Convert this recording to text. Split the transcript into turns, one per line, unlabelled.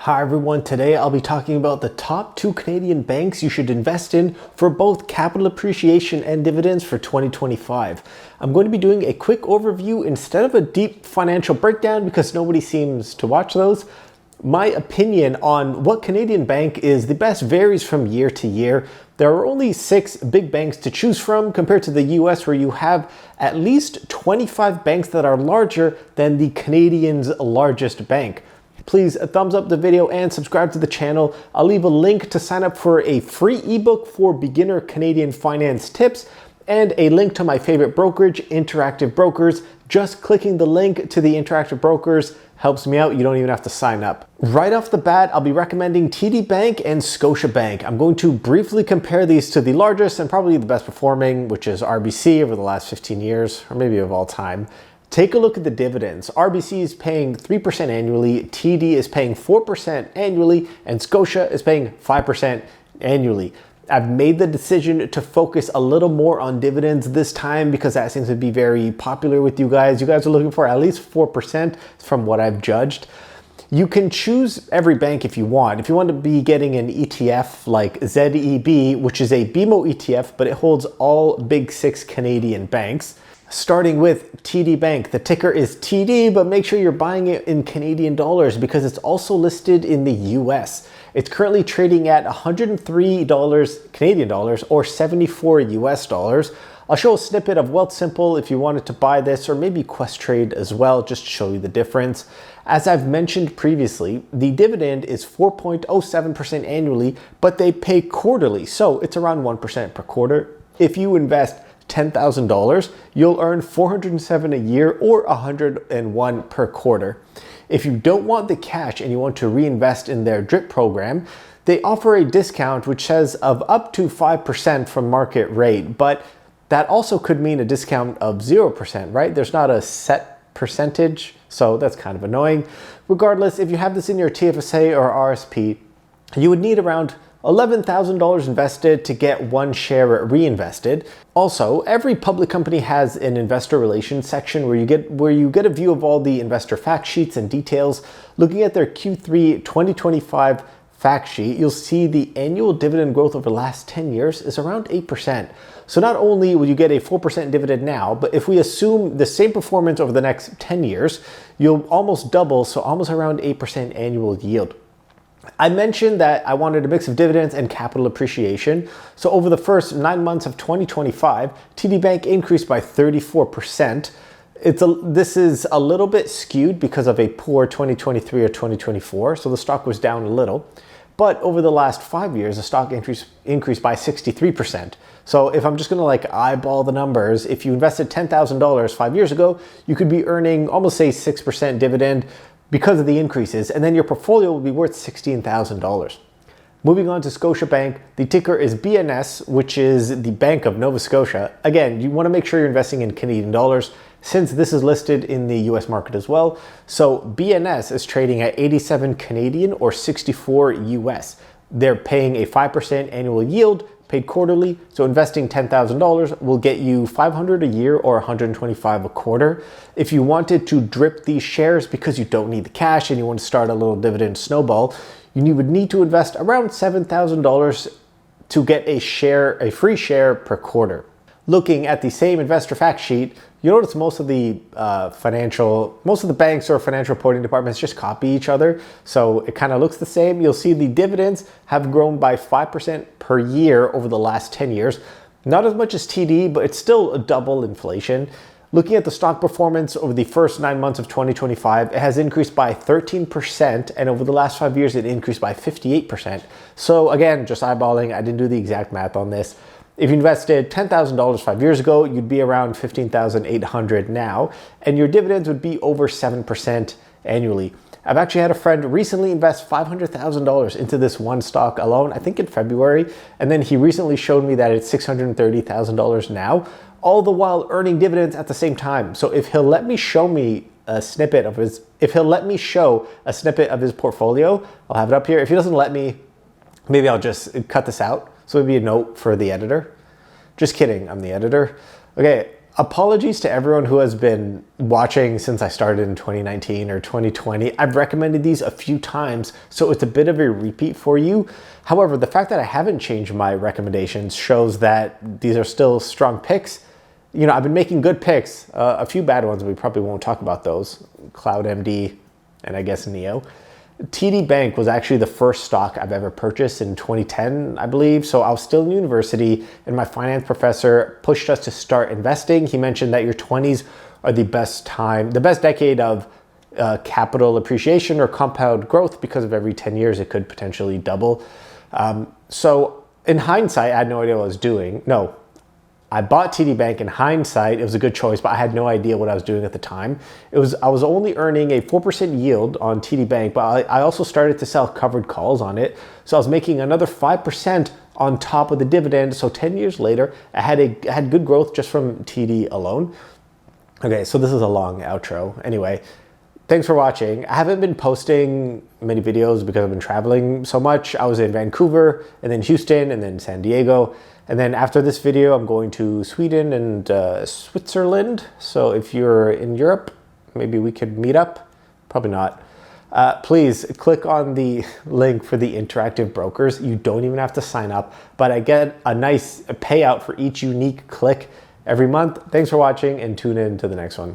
Hi everyone, today I'll be talking about the top 2 Canadian banks you should invest in for both capital appreciation and dividends for 2025. I'm going to be doing a quick overview instead of a deep financial breakdown because nobody seems to watch those. My opinion on what Canadian bank is the best varies from year to year. There are only 6 big banks to choose from compared to the US, where you have at least 25 banks that are larger than the Canadian's largest bank. Please thumbs up the video and subscribe to the channel. I'll leave a link to sign up for a free ebook for beginner Canadian finance tips and a link to my favorite brokerage, Interactive Brokers. Just clicking the link to the Interactive Brokers helps me out. You don't even have to sign up. Right off the bat, I'll be recommending TD Bank and Scotiabank. I'm going to briefly compare these to the largest and probably the best performing, which is RBC over the last 15 years, or maybe of all time. Take a look at the dividends. RBC is paying 3% annually, TD is paying 4% annually, and Scotia is paying 5% annually. I've made the decision to focus a little more on dividends this time because that seems to be very popular with you guys. You guys are looking for at least 4% from what I've judged. You can choose every bank if you want. If you want to be getting an ETF like ZEB, which is a BMO ETF, but it holds all big 6 Canadian banks. Starting with TD Bank, the ticker is TD, but make sure you're buying it in Canadian dollars because it's also listed in the US. It's currently trading at $103 Canadian dollars or 74 US dollars. I'll show a snippet of Wealthsimple if you wanted to buy this, or maybe Questrade as well, just to show you the difference. As I've mentioned previously, the dividend is 4.07% annually, but they pay quarterly, so it's around 1% per quarter. If you invest $10,000, you'll earn $407 a year or $101 per quarter. If you don't want the cash and you want to reinvest in their DRIP program, they offer a discount which says of up to 5% from market rate, but that also could mean a discount of 0%, right? There's not a set percentage, so that's kind of annoying. Regardless, if you have this in your TFSA or RSP, you would need around $11,000 invested to get 1 share reinvested. Also, every public company has an investor relations section where you get a view of all the investor fact sheets and details. Looking at their Q3 2025 fact sheet, you'll see the annual dividend growth over the last 10 years is around 8%. So not only will you get a 4% dividend now, but if we assume the same performance over the next 10 years, you'll almost double, so almost around 8% annual yield. I mentioned that I wanted a mix of dividends and capital appreciation. So over the first 9 months of 2025, TD Bank increased by 34%. This is a little bit skewed because of a poor 2023 or 2024, so the stock was down a little. But over the last 5 years, the stock increased by 63%. So if I'm just gonna eyeball the numbers, if you invested $10,000 5 years ago, you could be earning almost say 6% dividend because of the increases, and then your portfolio will be worth $16,000. Moving on to Scotiabank, the ticker is BNS, which is the Bank of Nova Scotia. Again, you want to make sure you're investing in Canadian dollars since this is listed in the US market as well. So BNS is trading at 87 Canadian or 64 US. They're paying a 5% annual yield, paid quarterly, so investing $10,000 will get you $500 a year or $125 a quarter. If you wanted to drip these shares because you don't need the cash and you want to start a little dividend snowball, you would need to invest around $7,000 to get a free share per quarter. Looking at the same investor fact sheet, you notice most of the banks or financial reporting departments just copy each other. So it kind of looks the same. You'll see the dividends have grown by 5% per year over the last 10 years. Not as much as TD, but it's still double inflation. Looking at the stock performance over the first 9 months of 2025, it has increased by 13%, and over the last 5 years, it increased by 58%. So again, just eyeballing, I didn't do the exact math on this. If you invested $10,000 5 years ago, you'd be around $15,800 now, and your dividends would be over 7% annually. I've actually had a friend recently invest $500,000 into this one stock alone, I think in February, and then he recently showed me that it's $630,000 now, all the while earning dividends at the same time. So if he'll let me show a snippet of his portfolio, I'll have it up here. If he doesn't let me, maybe I'll just cut this out. So maybe a note for the editor. Just kidding, I'm the editor. Okay, apologies to everyone who has been watching since I started in 2019 or 2020. I've recommended these a few times, so it's a bit of a repeat for you. However, the fact that I haven't changed my recommendations shows that these are still strong picks. You know, I've been making good picks, a few bad ones, we probably won't talk about those. CloudMD and I guess Neo. TD Bank was actually the first stock I've ever purchased in 2010, I believe. So I was still in university and my finance professor pushed us to start investing. He mentioned that your 20s are the best time, the best decade of capital appreciation or compound growth, because of every 10 years it could potentially double. So in hindsight, I had no idea what I was doing. No, I bought TD Bank in hindsight. It was a good choice, but I had no idea what I was doing at the time. I was only earning a 4% yield on TD Bank, but I also started to sell covered calls on it. So I was making another 5% on top of the dividend. So 10 years later, I had good growth just from TD alone. Okay, so this is a long outro. Anyway, thanks for watching. I haven't been posting many videos because I've been traveling so much. I was in Vancouver and then Houston and then San Diego. And then after this video, I'm going to Sweden and Switzerland. So if you're in Europe, maybe we could meet up. Probably not. Please click on the link for the interactive brokers. You don't even have to sign up, but I get a nice payout for each unique click every month. Thanks for watching and tune in to the next one.